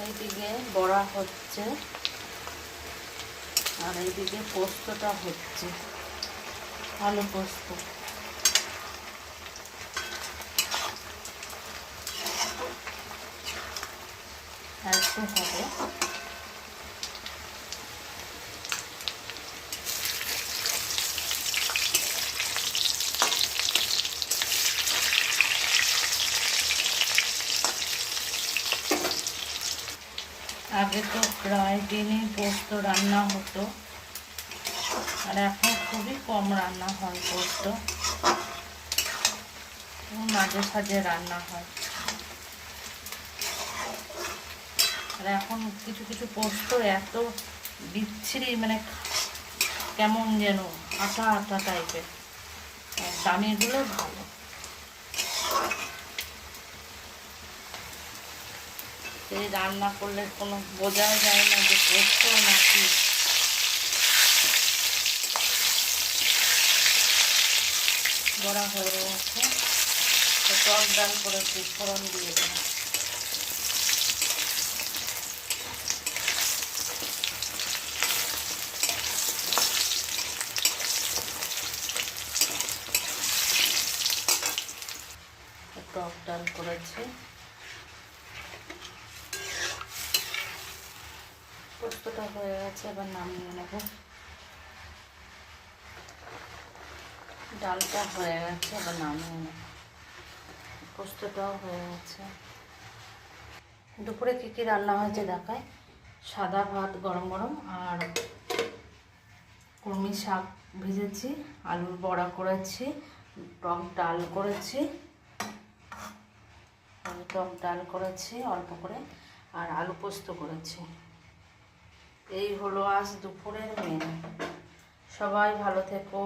এইদিকে বড়া হচ্ছে আর এইদিকে পোস্তটা হচ্ছে, আলু পোস্ত। একটু হবে, আগে তো প্রায় দিনই পোস্ত রান্না হতো, আর এখন খুবই কম রান্না হয় পোস্ত, মাঝে সাঝে রান্না হয়। আর এখন কিছু কিছু পোস্ত এত বিচ্ছিরি, মানে কেমন যেন আঠা আঠা টাইপের, দামিগুলো ভালো। এই রান্না করলে কোনো বোঝাই যায় না যে পোস্ত নাকি। বড়া হয়ে গেছে, টক ডাল করেছি, ফোড়ন দিয়ে দিলাম। টক ডাল করেছি, পোস্তটা হয়ে গেছে, এবার নামিয়ে নেব। ডালটা হয়ে গেছে, এবার নামিয়ে নেব। পোস্তটাও হয়ে গেছে। দুপুরে কী কী রান্না হয়েছে দেখায়। সাদা ভাত গরম গরম, আর কলমি শাক ভেজেছি, আলুর বড়া করেছি, টক ডাল করেছি, অল্প করে, আর আলু পোস্ত করেছি। এই হলো আজ দুপুরের মেনু। সবাই ভালো থেকো।